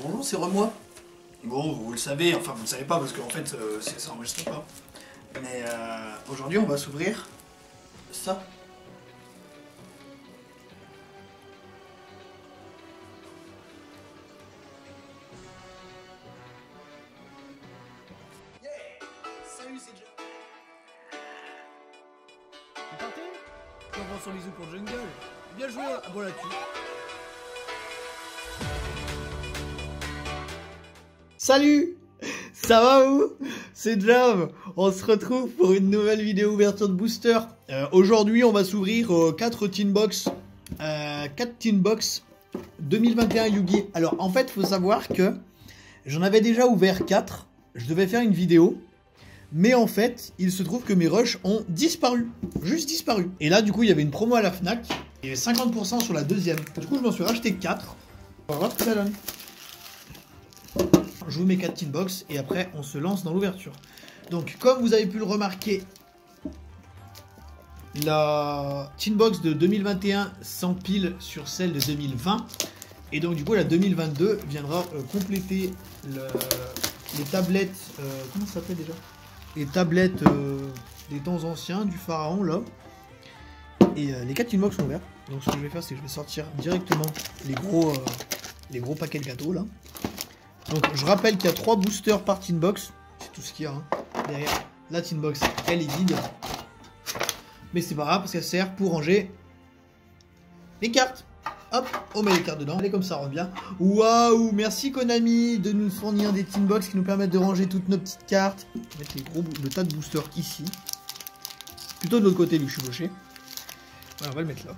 Bonjour, c'est Remois. Bon, vous le savez, enfin vous le savez pas parce qu'en fait ça enregistre pas. Mais aujourd'hui on va s'ouvrir ça. Yeah. Salut, c'est Joe. T'es parti? On prend son bisou pour Jungle. Bien joué, bon là-dessus. Salut! Ça va vous? C'est Jam. On se retrouve pour une nouvelle vidéo ouverture de booster. Aujourd'hui on va s'ouvrir 4 Teen Box. 4 Teen Box 2021 Yugi. Alors en fait faut savoir que j'en avais déjà ouvert 4. Je devais faire une vidéo. Mais en fait il se trouve que mes rushs ont disparu. Juste disparu. Et là du coup il y avait une promo à la Fnac. Il y avait 50% sur la deuxième. Du coup je m'en suis racheté 4. On va voir ce que ça donne. Je vous mets 4 Teen Box et après on se lance dans l'ouverture. Donc comme vous avez pu le remarquer, la Teen Box de 2021 s'empile sur celle de 2020. Et donc du coup la 2022 viendra compléter les tablettes, comment ça s'appelle déjà? Les tablettes des temps anciens du pharaon là. Et les 4 Teen Box sont ouverts. Donc ce que je vais faire c'est que je vais sortir directement les gros paquets de gâteaux là. Donc je rappelle qu'il y a 3 boosters par Teen Box. C'est tout ce qu'il y a hein. Derrière. La Teen Box elle est vide. Mais c'est pas grave parce qu'elle sert pour ranger les cartes. Hop, on met les cartes dedans. Allez comme ça revient. Waouh, merci Konami de nous fournir des Teen Box qui nous permettent de ranger toutes nos petites cartes. On va mettre le tas de boosters ici. Plutôt de l'autre côté vu que je suis gaucher. Voilà, on va le mettre là.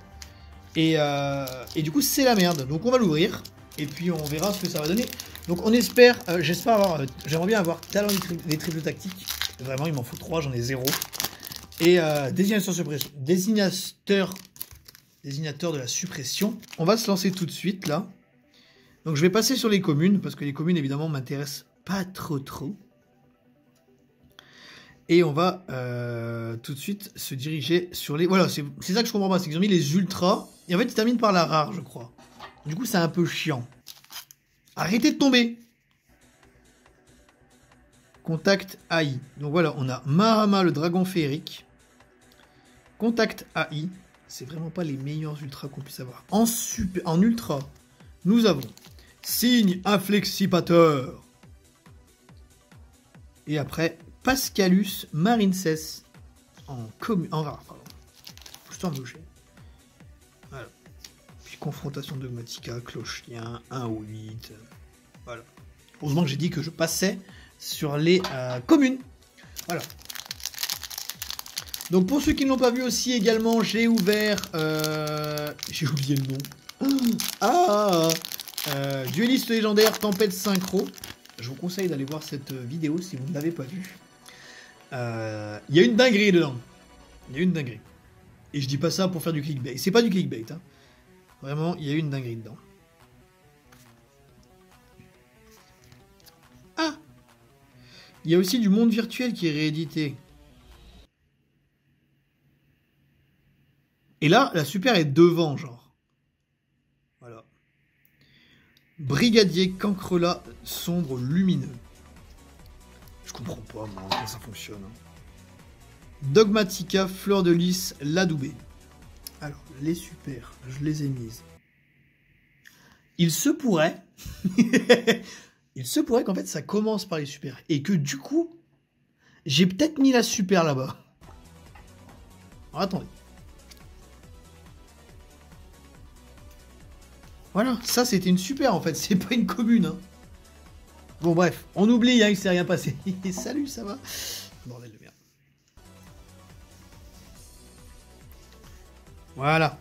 Et du coup c'est la merde. Donc on va l'ouvrir. Et puis on verra ce que ça va donner. Donc on espère, j'espère avoir, j'aimerais bien avoir talent des triples tactiques. Vraiment il m'en faut 3, j'en ai 0. Et désignateur de la suppression. On va se lancer tout de suite là. Donc je vais passer sur les communes, parce que les communes évidemment m'intéressent pas trop. Et on va tout de suite se diriger sur les... Voilà, c'est ça que je comprends pas, c'est qu'ils ont mis les ultras. Et en fait ils terminent par la rare je crois. Du coup c'est un peu chiant. Arrêtez de tomber. Contact AI. Donc voilà, on a Mahama le dragon féerique. Contact AI. C'est vraiment pas les meilleurs ultras qu'on puisse avoir. En ultra, nous avons Signe Inflexipateur. Et après, Pascalus Marinces. En rare, pardon. Juste en bouger. Voilà. Confrontation dogmatica, cloche-lien, 1 ou 8. Voilà. Heureusement que j'ai dit que je passais sur les communes. Voilà. Donc pour ceux qui ne l'ont pas vu aussi également, j'ai ouvert... j'ai oublié le nom. Dueliste légendaire, tempête synchro. Je vous conseille d'aller voir cette vidéo si vous ne l'avez pas vue. Il y a une dinguerie dedans. Il y a une dinguerie. Et je dis pas ça pour faire du clickbait. C'est pas du clickbait, hein. Vraiment, il y a eu une dinguerie dedans. Ah! Il y a aussi du monde virtuel qui est réédité. Et là, la super est devant, genre. Voilà. Brigadier Cancrelat sombre lumineux. Je comprends pas, moi, comment ça fonctionne. Hein. Dogmatica, fleur de lys, l'adoubé. Alors, les super, je les ai mises. Il se pourrait... il se pourrait qu'en fait, ça commence par les super. Et que du coup, j'ai peut-être mis la super là-bas. Alors, attendez. Voilà, ça c'était une super en fait, c'est pas une commune. Hein. Bon bref, on oublie, hein, il s'est rien passé. Salut, ça va? Bordel de merde. Voilà.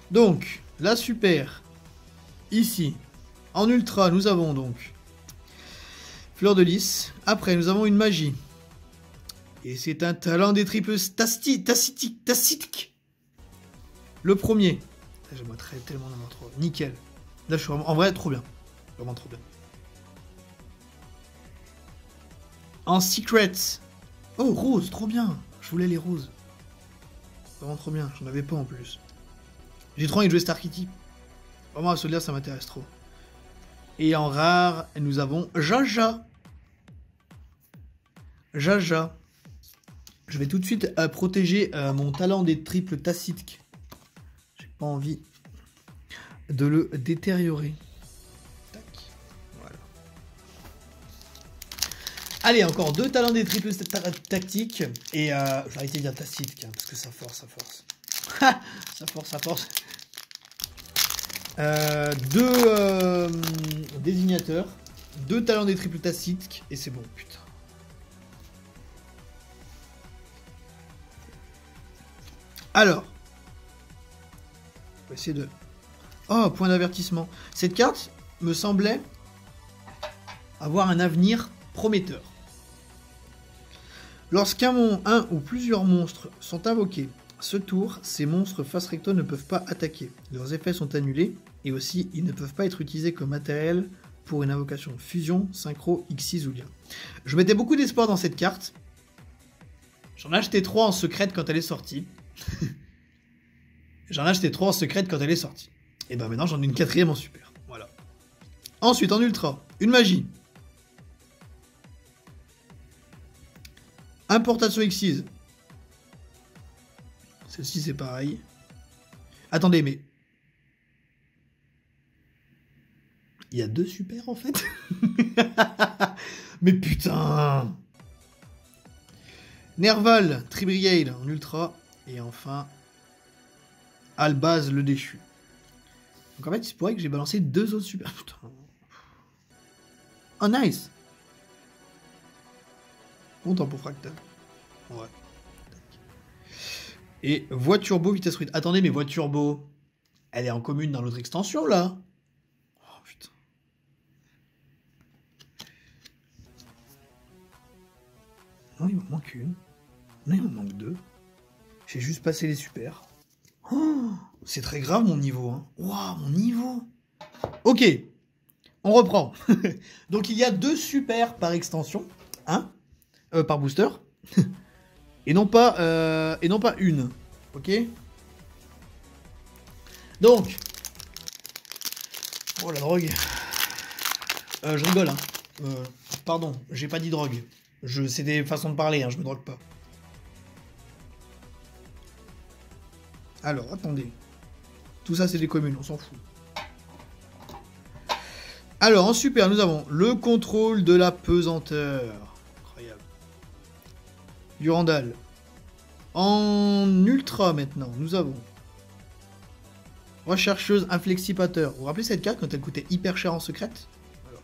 Donc, la super. Ici, en ultra, nous avons donc fleur de lys. Après, nous avons une magie. Et c'est un talent des triples tacitique. Le premier. J'aimerais tellement en avoir trop. Nickel. Là, je suis vraiment... En vrai, trop bien. Vraiment trop bien. En secret. Oh, rose, trop bien. Je voulais les roses. Vraiment trop bien. J'en avais pas en plus. J'ai trop envie de jouer Star Kitty. Vraiment, à celui-là, ça m'intéresse trop. Et en rare, nous avons Jaja. Jaja. Je vais tout de suite protéger mon talent des triples tacites. J'ai pas envie de le détériorer. Tac. Voilà. Allez, encore 2 talents des triples tactiques. Et je vais arrêter de dire tacite, parce que ça force, ça force. Ça force, ça force. 2 désignateurs. 2 talents des triples tacites. Et c'est bon, putain. Alors, on va essayer de... Oh, point d'avertissement. Cette carte me semblait avoir un avenir prometteur. Lorsqu'un ou plusieurs monstres sont invoqués, ce tour, ces monstres face recto ne peuvent pas attaquer. Leurs effets sont annulés, et aussi, ils ne peuvent pas être utilisés comme matériel pour une invocation fusion, synchro, Xyz ou lien. Je mettais beaucoup d'espoir dans cette carte. J'en ai acheté 3 en secrète quand elle est sortie. J'en ai acheté 3 en secrète quand elle est sortie. Et ben maintenant j'en ai une 4e en super. Voilà. Ensuite en ultra, une magie. Importation Xyz. Celle-ci c'est pareil. Attendez, mais... Il y a 2 super en fait. Mais putain. Nerval, Tribrigade en ultra. Et enfin, Albaz le déchu. Donc en fait, il se pourrait que j'ai balancé 2 autres super. Putain. Oh nice. Content pour Fractal. Ouais. Et voie turbo, vitesse rude. Attendez, mais voie turbo, elle est en commune dans l'autre extension là. Oh putain. Non, il m'en manque une. Non, il m'en manque 2. J'ai juste passé les super. Oh, c'est très grave mon niveau. Hein. Waouh, mon niveau. Ok, on reprend. Donc il y a 2 super par extension. Hein, par booster. Et non pas une. Ok. Donc. Oh la drogue. Je rigole. Hein. Pardon, j'ai pas dit drogue. C'est des façons de parler, hein, je me drogue pas. Alors, attendez. Tout ça, c'est des communes, on s'en fout. Alors, en super, nous avons le contrôle de la pesanteur. Incroyable. Durandal. En ultra, maintenant, nous avons... Rechercheuse inflexipateur. Vous vous rappelez cette carte quand elle coûtait hyper cher en secrète? Voilà.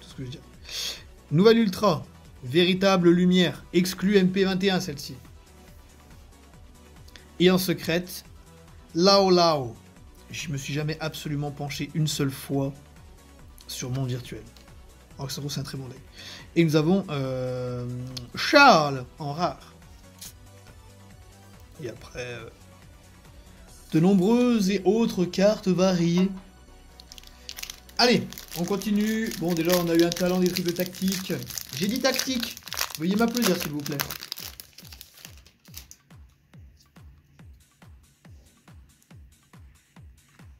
Tout ce que je veux dire. Nouvelle ultra. Véritable lumière. Exclue MP21, celle-ci. Et en secrète, Lao Lao. Je me suis jamais absolument penché une seule fois sur mon virtuel. Alors que ça c'est un très bon deck. Et nous avons Charles en rare. Et après, de nombreuses et autres cartes variées. Allez, on continue. Bon, déjà, on a eu un talent des triples tactiques. J'ai dit tactique. Veuillez m'applaudir, s'il vous plaît.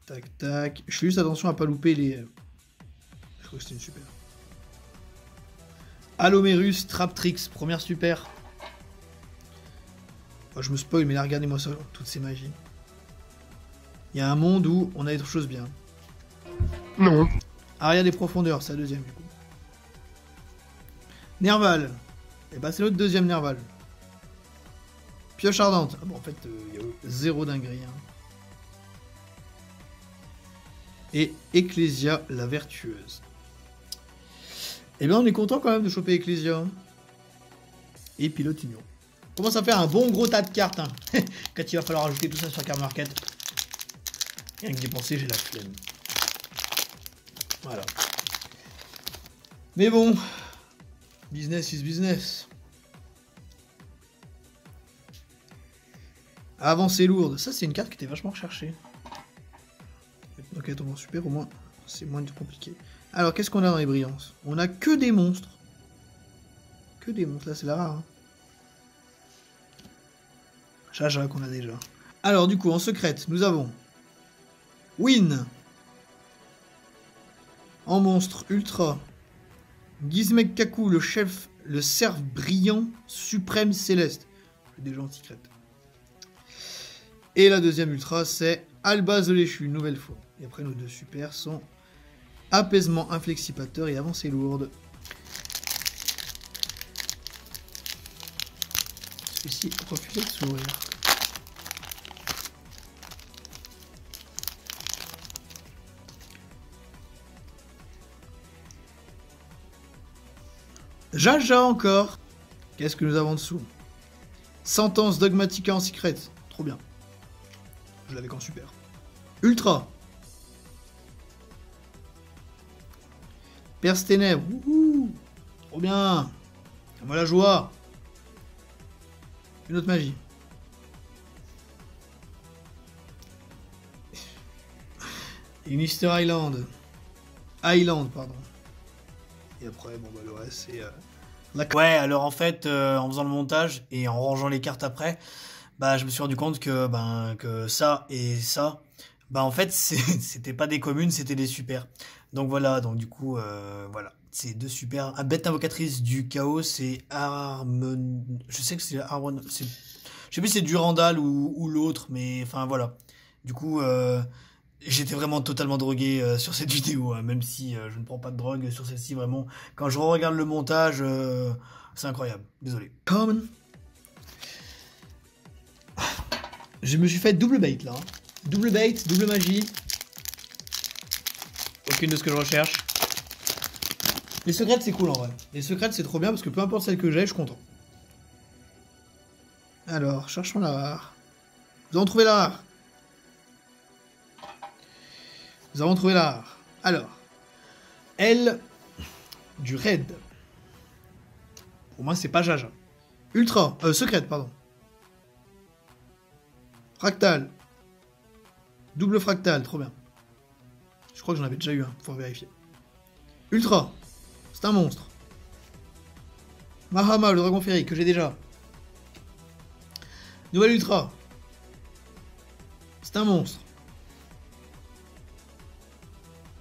Tac, tac. Je fais juste attention à pas louper les... Je crois que c'était une super. Allomerus, Traptrix, première super. Oh, je me spoil, mais là, regardez-moi ça, toutes ces magies. Il y a un monde où on a des choses bien. Non. Aria des profondeurs, c'est la deuxième, du coup. Nerval. Et bah, c'est notre deuxième Nerval. Pioche ardente. Ah bon, en fait, il y a 0 dinguerie. Hein. Et Ecclesia la vertueuse. Et bien on est content quand même de choper Ecclesia. Et Pilote Union. On commence à faire un bon gros tas de cartes. Hein. Quand il va falloir ajouter tout ça sur Card Market. Rien que dépenser, j'ai la flemme. Voilà. Mais bon. Business is business. Avancée lourde. Ça c'est une carte qui était vachement recherchée. Donc elle tombe en super, au moins c'est moins compliqué. Alors qu'est-ce qu'on a dans les brillances? On a que des monstres. Que des monstres, là c'est la rare. Hein. Jaja qu'on a déjà. Alors du coup en secrète nous avons Win. En monstre ultra. Gizmek Kaku, le cerf brillant suprême céleste. Des gens secrètes. Et la deuxième ultra, c'est Alba Zoléchu, une nouvelle fois. Et après, nos deux super sont apaisement inflexipateur et avancée lourde. Celui-ci refusait de s'ouvrir. Jaja encore. Qu'est-ce que nous avons en dessous? Sentence Dogmatica en secret. Trop bien. Je l'avais qu'en super. Ultra. Perce ténèbres. Wouhou. Trop bien. Moi la joie. Une autre magie. Et Mister Island. Island, pardon. Et après, bon bah le reste c'est... Ouais, alors en fait, en faisant le montage et en rangeant les cartes après, bah je me suis rendu compte que ça et ça, bah en fait c'était pas des communes, c'était des super. Donc voilà, donc du coup voilà, c'est deux super. Ah, bête invocatrice du chaos, c'est Harmon. Je sais que c'est Harmon. Je sais plus si c'est Durandal ou l'autre, mais enfin voilà. Du coup, j'étais vraiment totalement drogué sur cette vidéo, hein, même si je ne prends pas de drogue sur celle-ci, vraiment. Quand je regarde le montage, c'est incroyable. Désolé. Common. Je me suis fait double bait là. Double bait, double magie. Aucune de ce que je recherche. Les secrètes c'est cool en vrai. Les secrètes c'est trop bien parce que peu importe celle que j'ai, je suis content. Alors, cherchons la rare. Nous avons trouvé la rare. Nous avons trouvé la rare. Alors, elle du raid. Pour moi, c'est pas Jaja. Ultra, secrète, pardon. Fractal. Double fractal, trop bien. Je crois que j'en avais déjà eu un, faut vérifier. Ultra, c'est un monstre. Mahama, le dragon féerique, que j'ai déjà. Nouvelle ultra. C'est un monstre.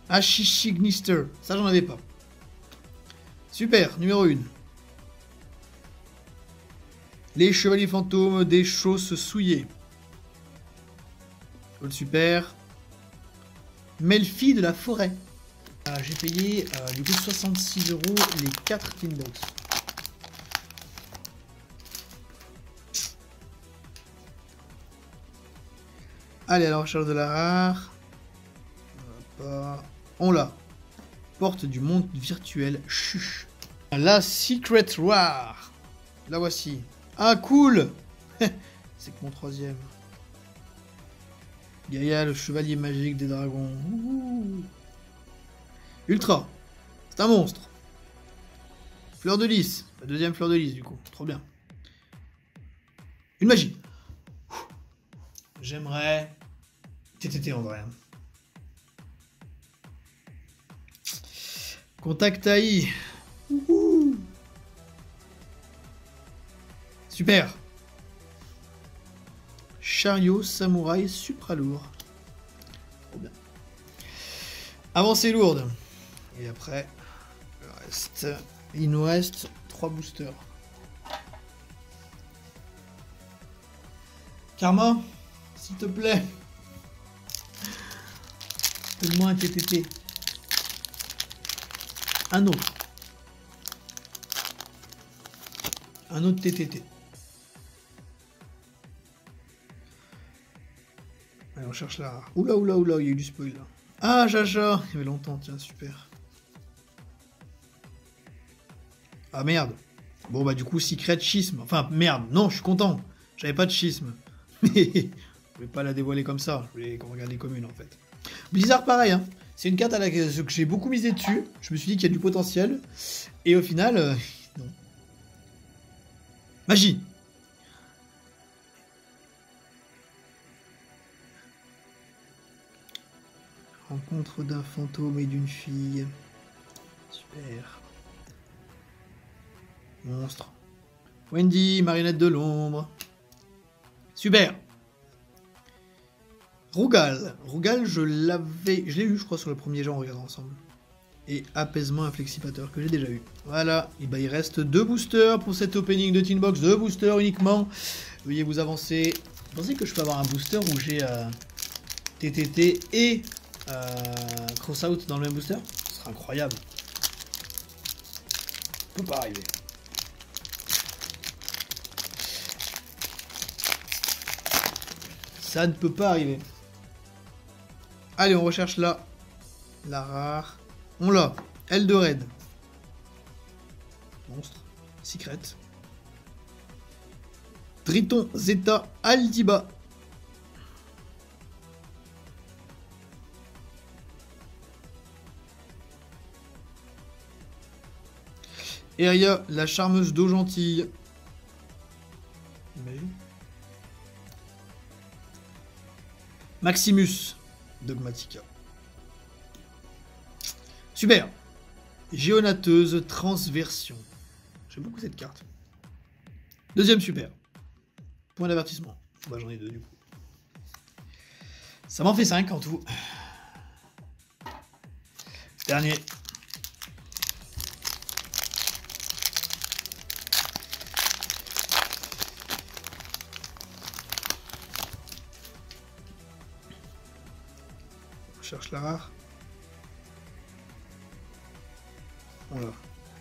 Ashishignister. Ça, j'en avais pas. Super, numéro 1. Les chevaliers fantômes des chausses souillées. Super. Melfi de la forêt. J'ai payé du coup 66 € les 4 Tin Box. Allez, à la recherche de la rare. On l'a. Porte du monde virtuel. Chuch. La Secret Rare. La voici. Ah, cool. C'est que mon troisième. Gaïa, le chevalier magique des dragons. Ouh. Ultra. C'est un monstre. Fleur de lys. La deuxième fleur de lys, du coup. Trop bien. Une magie. J'aimerais... TTT en vrai. Contact AI. Ouhou. Super. Chariot samouraï supra lourd. Trop bien. Avancée lourde. Et après, le reste. Il nous reste 3 boosters. Karma, s'il te plaît. Donne-moi un TTT. Un autre. Un autre TTT. Allez, on cherche la rare. Oula, oula, oula, il y a eu du spoil là. Ah, Jaja. Il y avait longtemps, tiens, super. Ah, merde. Bon, bah, du coup, secret schisme. Enfin, merde. Non, je suis content. J'avais pas de schisme. Mais je voulais pas la dévoiler comme ça. Je voulais qu'on regarde les communes, en fait. Blizzard, pareil, hein. C'est une carte à laquelle j'ai beaucoup misé dessus. Je me suis dit qu'il y a du potentiel. Et au final, non. Magie. Rencontre d'un fantôme et d'une fille. Super. Monstre. Wendy, marionnette de l'ombre. Super. Rougal. Rougal, je l'ai eu, je crois, sur le premier jeu en regardant ensemble. Et apaisement inflexipateur que j'ai déjà eu. Voilà, et bah il reste 2 boosters pour cet opening de Tinbox, 2 boosters uniquement. Veuillez vous avancer. Vous pensez que je peux avoir un booster où j'ai TTT et Crossout dans le même booster? Ce serait incroyable. Ça peut pas arriver. Ça ne peut pas arriver. Allez, on recherche là. La rare. On l'a. Eldred. Monstre. Secret. Triton Zeta Aldiba. Eria, la charmeuse d'eau gentille. Imagine. Maximus. Dogmatica. Super. Géonateuse transversion. J'aime beaucoup cette carte. Deuxième super. Point d'avertissement. Bah j'en ai 2 du coup. Ça m'en fait 5 en tout. Dernier. On cherche la rare. Voilà.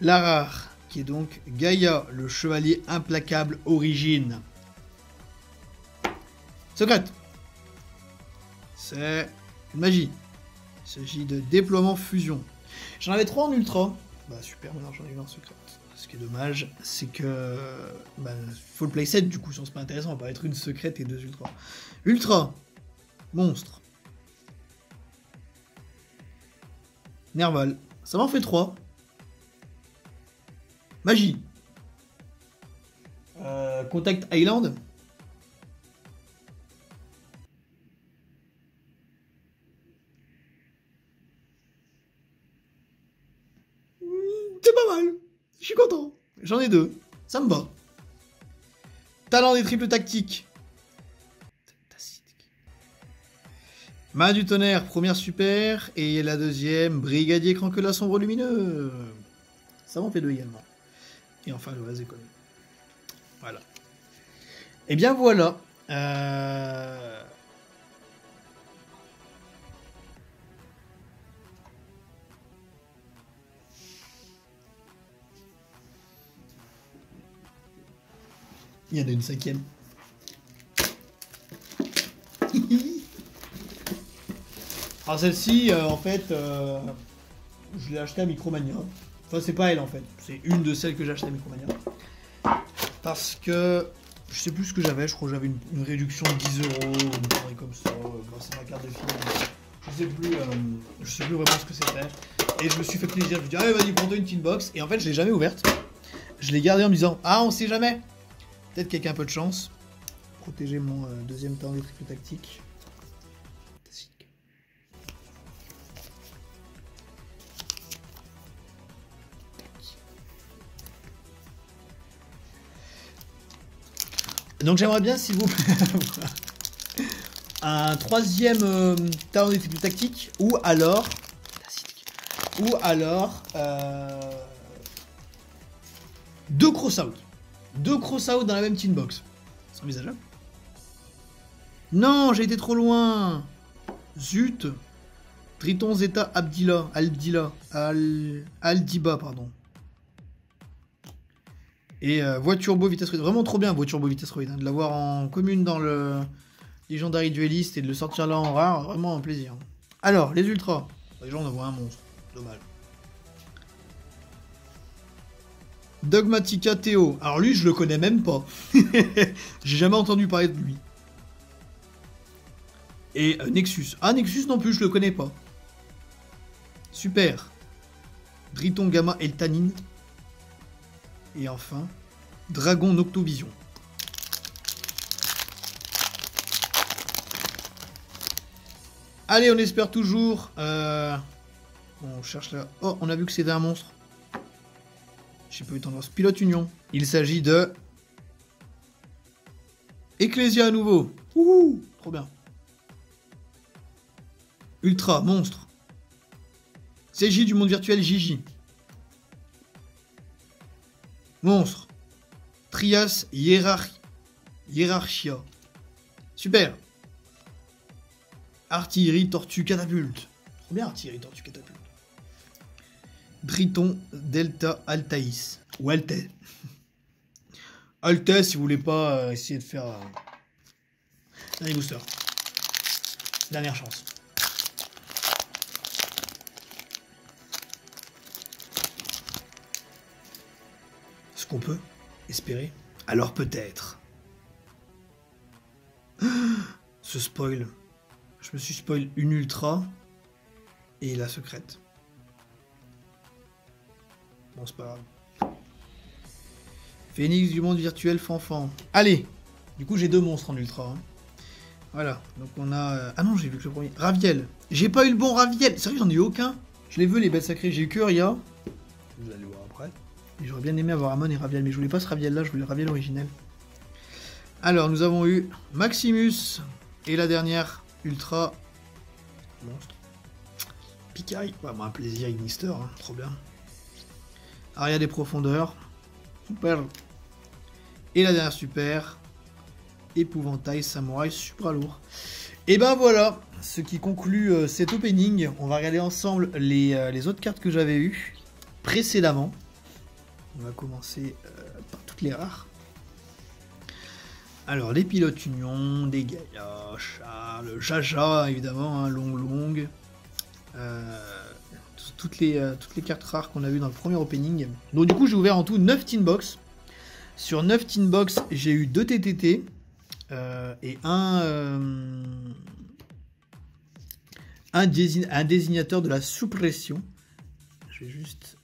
La rare, qui est donc Gaïa, le chevalier implacable origine. Secrète. C'est une magie. Il s'agit de déploiement fusion. J'en avais 3 en ultra. Bah super, maintenant j'en ai eu en secrète. Ce qui est dommage, c'est que bah, faut le playset du coup, sinon c'est pas intéressant. On va être une secrète et 2 ultra. Ultra. Monstre. Nerval. Ça m'en fait 3. Magie. Contact Island. C'est pas mal. Je suis content. J'en ai 2. Ça me va. Talent des triples tactiques. Main du tonnerre, première super. Et la deuxième, brigadier Cranquelas sombre lumineux. Ça m'en fait 2 également. Et enfin le reste est connu. Voilà. Et bien voilà. Il y en a une 5e. Alors celle-ci, en fait, je l'ai achetée à Micromania. Enfin, c'est pas elle en fait, c'est une de celles que j'ai achetées à Micromania. Parce que je sais plus ce que j'avais, je crois que j'avais une réduction de 10 €, une connerie comme ça. C'est ma carte de film. Je sais plus vraiment ce que c'était. Et je me suis fait plaisir, je me suis dit, allez, vas-y, prends-toi une Tinbox. Et en fait, je l'ai jamais ouverte. Je l'ai gardée en me disant, ah, on sait jamais. Peut-être qu'avec un peu de chance, protéger mon deuxième talent des triples tactiques. Donc j'aimerais bien, s'il vous plaît, un 3e talent des triples tactiques, ou alors 2 crossout. 2 crossout dans la même Tinbox. C'est envisageable? Non, j'ai été trop loin. Zut. Triton Zeta Aldiba, pardon. Et voie turbo vitesse raid. Vraiment trop bien, voie turbo vitesse raid. Hein, de l'avoir en commune dans le Legendary Duelist et de le sortir là en rare, vraiment un plaisir. Alors, les ultras. Les gens on en voit un monstre. Dommage. Dogmatica Théo. Alors lui, je le connais même pas. J'ai jamais entendu parler de lui. Et Nexus. Ah, Nexus non plus, je le connais pas. Super. Driton Gamma Eltanine. Et enfin, Dragon Noctovision. Allez, on espère toujours. On cherche là. Oh, on a vu que c'était un monstre. J'ai pas eu tendance. Pilote Union. Il s'agit de Ecclesia à nouveau. Ouh, trop bien. Ultra, monstre. CJ du monde virtuel Gigi. Monstre. Trias Hiérarchia. Super. Artillerie Tortue Catapulte. Trop bien, artillerie Tortue Catapulte. Triton Delta Altaïs. Ou Altais. Altais si vous voulez pas essayer de faire... Dernier booster. Dernière chance. Ce qu'on peut espérer. Alors peut-être. Ce spoil. Je me suis spoil une ultra et la secrète. Bon, c'est pas grave. Phénix du monde virtuel Fanfan. Allez. Du coup, j'ai 2 monstres en ultra. Hein. Voilà. Donc on a... Ah non, j'ai vu que le premier. Raviel. J'ai pas eu le bon Raviel. Sérieux, j'en ai eu aucun. Je les veux, les bêtes sacrées. J'ai eu que Ria. Vous allez voir après. Et j'aurais bien aimé avoir Amon et Raviel, mais je voulais pas ce Raviel là, je voulais le Raviel originel. Alors, nous avons eu Maximus et la dernière Ultra Monstre. Picai. Ouais, moi, un plaisir, Ignister, hein, trop bien. Aria des profondeurs. Super. Et la dernière super. Épouvantail Samouraï, super lourd. Et ben voilà, ce qui conclut cet opening. On va regarder ensemble les autres cartes que j'avais eues précédemment. On va commencer par toutes les rares. Alors, les pilotes Union, des Gaïa, Charles, Jaja, évidemment, hein, Long. Toutes les cartes rares qu'on a vues dans le premier opening. Donc, du coup, j'ai ouvert en tout 9 tin box. Sur 9 tin box, j'ai eu 2 TTT et un désignateur de la suppression. Je vais juste...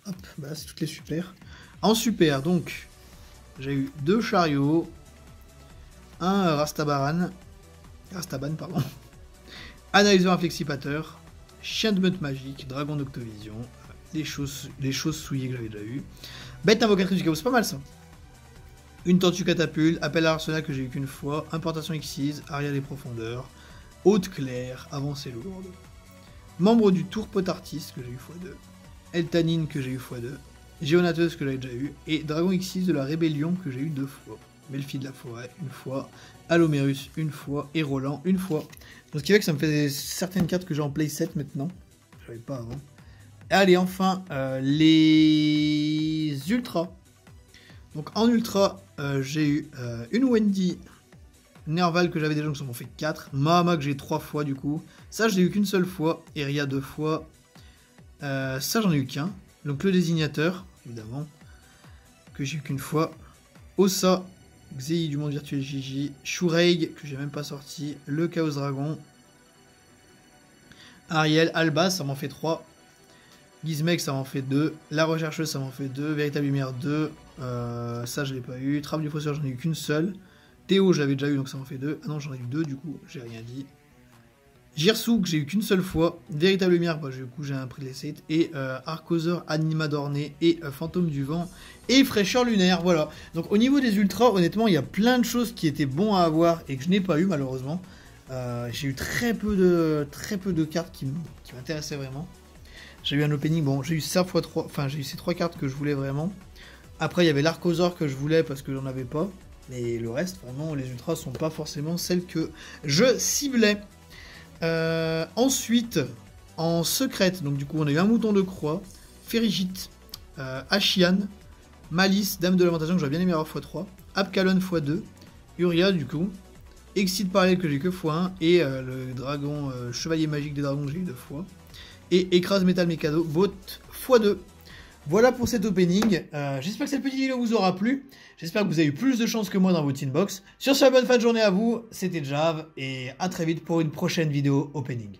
hop, bah c'est toutes les super. En super, donc, j'ai eu 2 chariots, un Rastaban, pardon, analyseur inflexipateur, chien de meute magique, dragon d'Octovision, les choses souillées que j'avais déjà eu. Bête invocatrice du chaos, c'est pas mal ça. Une tortue catapulte, appel à l'arsenal que j'ai eu qu'une fois, importation exquise, aria des profondeurs, haute claire, avancée lourde. Membre du tour potartiste que j'ai eu x2. Eltanine que j'ai eu x2, Géonateuse que j'avais déjà eu, et Dragon X6 de la Rébellion que j'ai eu 2 fois. Melfi de la Forêt une fois, Alomérus une fois, et Roland une fois. Donc ce qui fait que ça me fait certaines cartes que j'ai en playset maintenant. Je savais pas avant. Allez, enfin, les ultras. Donc en ultra, j'ai eu une Wendy Nerval que j'avais déjà, donc ça m'en fait 4. Mahama que j'ai 3 fois du coup. Ça, je l'ai eu qu'une seule fois. Eria 2 fois. Ça, j'en ai eu qu'un. Donc le désignateur, évidemment, que j'ai eu qu'une fois. Ossa, Xei du monde virtuel Gigi. Shureig, que j'ai même pas sorti. Le Chaos Dragon. Ariel, Alba, ça m'en fait 3. Gizmek, ça m'en fait 2. La Rechercheuse, ça m'en fait 2. Véritable Lumière, 2. Ça, je l'ai pas eu. Trappe du Fosseur, j'en ai eu qu'une seule. Théo, je l'avais déjà eu, donc ça m'en fait 2. Ah non, j'en ai eu 2, du coup, j'ai rien dit. Jirsu, que j'ai eu qu'une seule fois. Véritable Lumière, bah, du coup, j'ai un preset. Et Arcosaur, Anima d'Orné. Et Fantôme du Vent. Et Fraîcheur Lunaire, voilà. Donc, au niveau des ultras, honnêtement, il y a plein de choses qui étaient bons à avoir et que je n'ai pas eu, malheureusement. J'ai eu très peu de cartes qui m'intéressaient vraiment. J'ai eu un opening, bon, j'ai eu ça x3, enfin, j'ai eu ces 3 cartes que je voulais vraiment. Après, il y avait l'Arcosaur que je voulais parce que j'en avais pas. Mais le reste, vraiment, les ultras sont pas forcément celles que je ciblais. Ensuite, en secrète, donc du coup, on a eu un Mouton de Croix, Ferrigite, Ashian, Malice, Dame de Lamentation que j'aurais bien aimé avoir x3, Abkalon x2, Uria du coup, Exit Parallèle que j'ai que x1, et le dragon Chevalier Magique des Dragons que j'ai eu 2 fois, et Écrase Métal Mécano, Bot x2. Voilà pour cet opening. J'espère que cette petite vidéo vous aura plu. J'espère que vous avez eu plus de chance que moi dans vos tin box. Sur ce, bonne fin de journée à vous. C'était Jav et à très vite pour une prochaine vidéo opening.